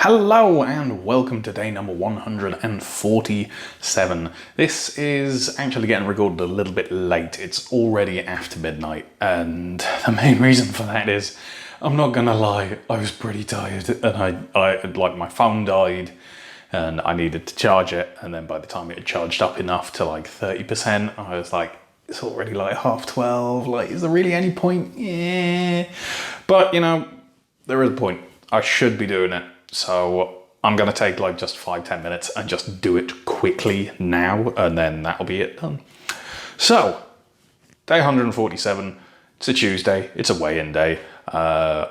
Hello and welcome to day number 147. This is actually getting recorded a little bit late. It's already after midnight, and the main reason for that is, I'm not gonna lie, I was pretty tired, and I like my phone died and I needed to charge it, and then by the time it had charged up enough to like 30%, I was like, it's already like 12:30, like is there really any point? Yeah. But you know, there is a point. I should be doing it. So I'm going to take like just 5-10 minutes and just do it quickly now, and then that'll be it done. So, day 147, it's a Tuesday, it's a weigh-in day.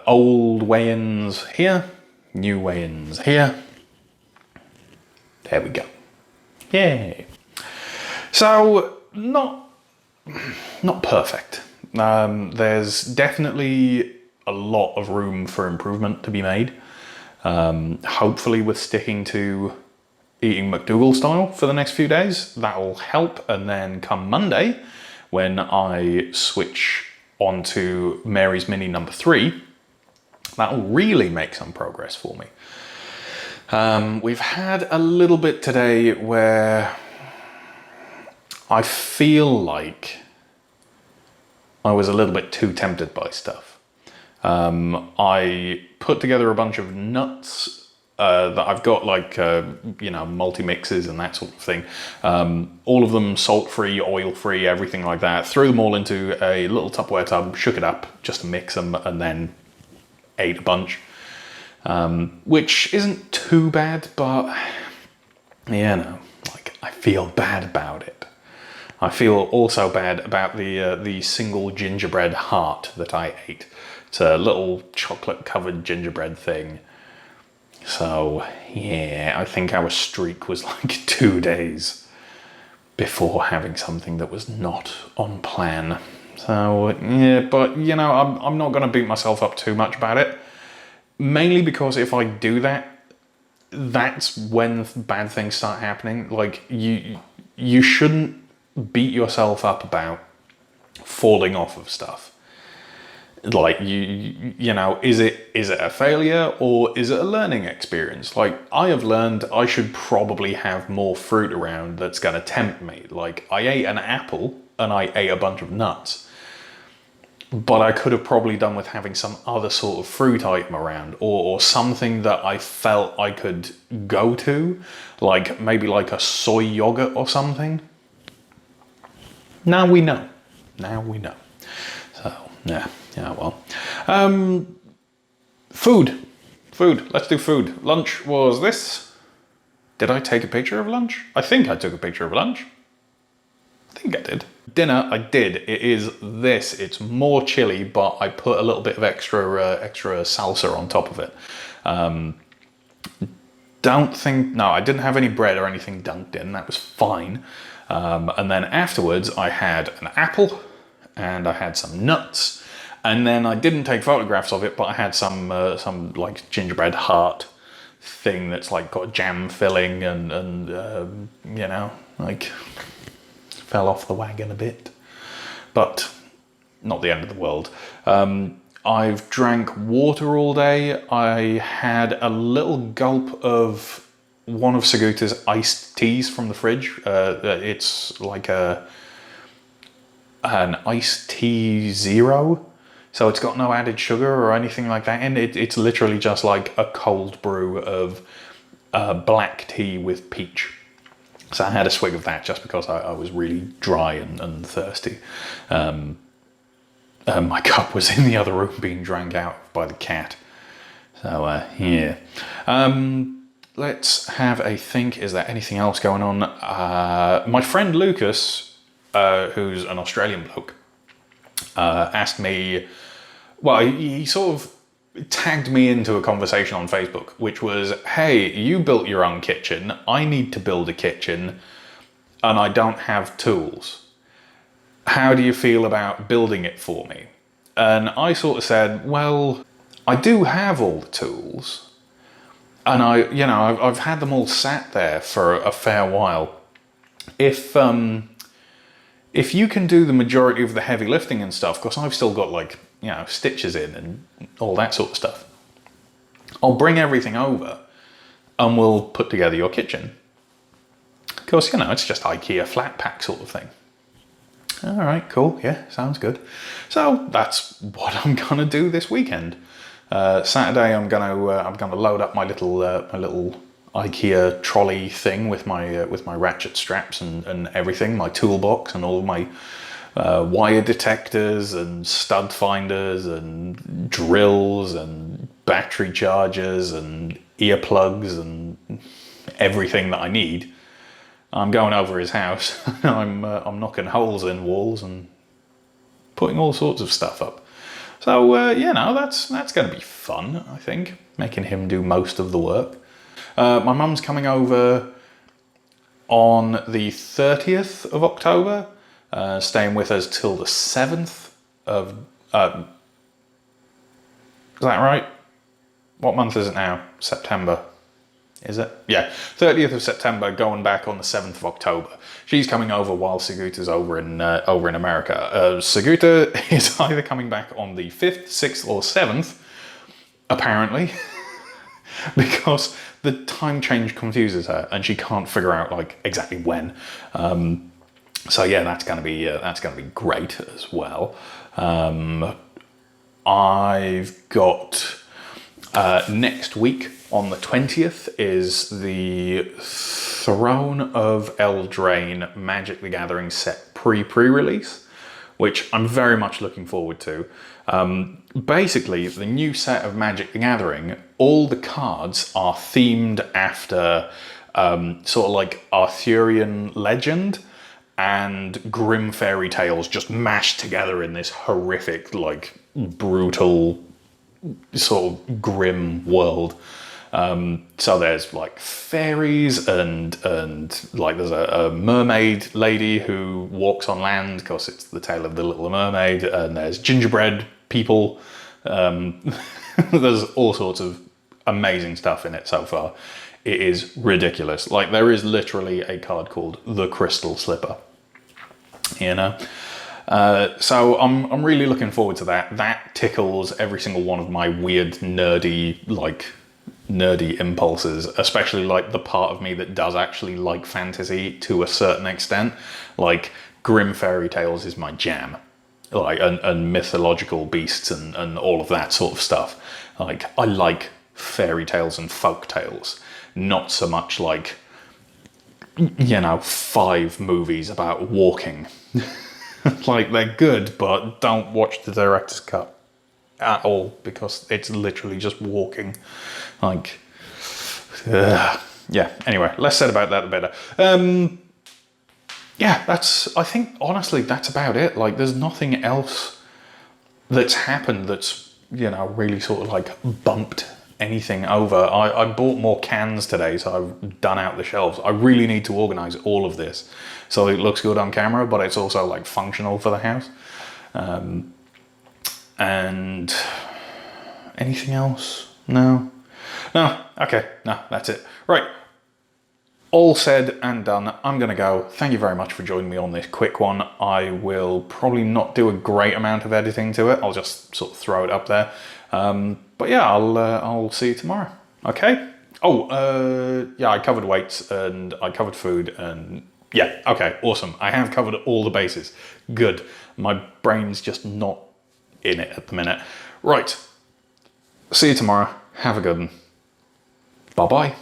Old weigh-ins here, new weigh-ins here. There we go. Yay. So, not perfect. There's definitely a lot of room for improvement to be made. Hopefully with sticking to eating McDougall style for the next few days, that'll help. And then come Monday, when I switch onto Mary's Mini number 3, that'll really make some progress for me. We've had a little bit today where I feel like I was a little bit too tempted by stuff. I put together a bunch of nuts that I've got, like, multi-mixes and that sort of thing. All of them salt-free, oil-free, everything like that. Threw them all into a little Tupperware tub, shook it up just to mix them, and then ate a bunch. Which isn't too bad, but, I feel bad about it. I feel also bad about the single gingerbread heart that I ate. It's a little chocolate-covered gingerbread thing. So, yeah, I think our streak was like 2 days before having something that was not on plan. So, yeah, but, you know, I'm not going to beat myself up too much about it. Mainly because if I do that, that's when bad things start happening. Like, you shouldn't beat yourself up about falling off of stuff. Like, you know, is it a failure or is it a learning experience? Like, I have learned I should probably have more fruit around that's going to tempt me. Like, I ate an apple and I ate a bunch of nuts, but I could have probably done with having some other sort of fruit item around, or something that I felt I could go to, like maybe like a soy yogurt or something. Now we know. So, yeah, well. Food. Let's do food. Lunch was this. Did I take a picture of lunch? I think I took a picture of lunch. I think I did. Dinner, I did. It is this. It's more chili, but I put a little bit of extra salsa on top of it. No, I didn't have any bread or anything dunked in. That was fine. And then afterwards, I had an apple and I had some nuts. And then I didn't take photographs of it, but I had some like gingerbread heart thing that's like got jam filling and you know, like fell off the wagon a bit, but not the end of the world. I've drank water all day. I had a little gulp of one of Saguta's iced teas from the fridge. It's like an iced tea zero. So it's got no added sugar or anything like that in it. It's literally just like a cold brew of black tea with peach. So I had a swig of that just because I was really dry and thirsty. My cup was in the other room being drank out by the cat. So, yeah. Let's have a think. Is there anything else going on? My friend Lucas, who's an Australian bloke, asked me, well, he sort of tagged me into a conversation on Facebook, which was, hey, you built your own kitchen, I need to build a kitchen, and I don't have tools. How do you feel about building it for me? And I sort of said, well, I do have all the tools, and I've had them all sat there for a fair while. If you can do the majority of the heavy lifting and stuff, because I've still got like, stitches in and all that sort of stuff, I'll bring everything over and we'll put together your kitchen. Of course, you know, it's just IKEA flat pack sort of thing. All right, cool. Yeah, sounds good. So that's what I'm gonna do this weekend. Saturday, I'm gonna load up my little IKEA trolley thing with my ratchet straps and everything, my toolbox and all of my wire detectors and stud finders and drills and battery chargers and earplugs and everything that I need. I'm going over his house. I'm knocking holes in walls and putting all sorts of stuff up. So you know, that's going to be fun. I think making him do most of the work. My mum's coming over on the 30th of October, staying with us till the 7th of. Is that right? What month is it now? September. Is it? Yeah, 30th of September, going back on the 7th of October. She's coming over while Saguta's over in America. Saguta is either coming back on the 5th, 6th, or 7th, apparently, because the time change confuses her and she can't figure out like exactly when. So yeah, that's gonna be great as well. I've got next week. On the 20th is the Throne of Eldraine Magic the Gathering set pre-release, which I'm very much looking forward to. Basically, the new set of Magic the Gathering, all the cards are themed after sort of like Arthurian legend and grim fairy tales just mashed together in this horrific, like brutal, sort of grim world. So there's like fairies and like there's a mermaid lady who walks on land because it's the tale of the Little Mermaid, and there's gingerbread people. There's all sorts of amazing stuff in it so far. It is ridiculous. Like there is literally a card called the Crystal Slipper, you know? So I'm really looking forward to that. That tickles every single one of my weird nerdy impulses, especially like the part of me that does actually like fantasy to a certain extent. Like grim fairy tales is my jam, like and mythological beasts and all of that sort of stuff. Like I like fairy tales and folk tales, not so much like, you know, 5 movies about walking. Like they're good, but don't watch the director's cut at all because it's literally just walking. Like, yeah. Anyway, less said about that, the better. Yeah, I think honestly that's about it. Like, there's nothing else that's happened that's, you know, really sort of like bumped anything over. I bought more cans today, so I've done out the shelves. I really need to organize all of this so it looks good on camera, but it's also like functional for the house. And anything else? No, okay, no, that's it. Right, all said and done. I'm gonna go. Thank you very much for joining me on this quick one. I will probably not do a great amount of editing to it. I'll just sort of throw it up there. But yeah, I'll see you tomorrow. Okay. Oh, yeah, I covered weights and I covered food and yeah, okay, awesome. I have covered all the bases. Good. My brain's just not in it at the minute. Right. See you tomorrow. Have a good one. Bye-bye.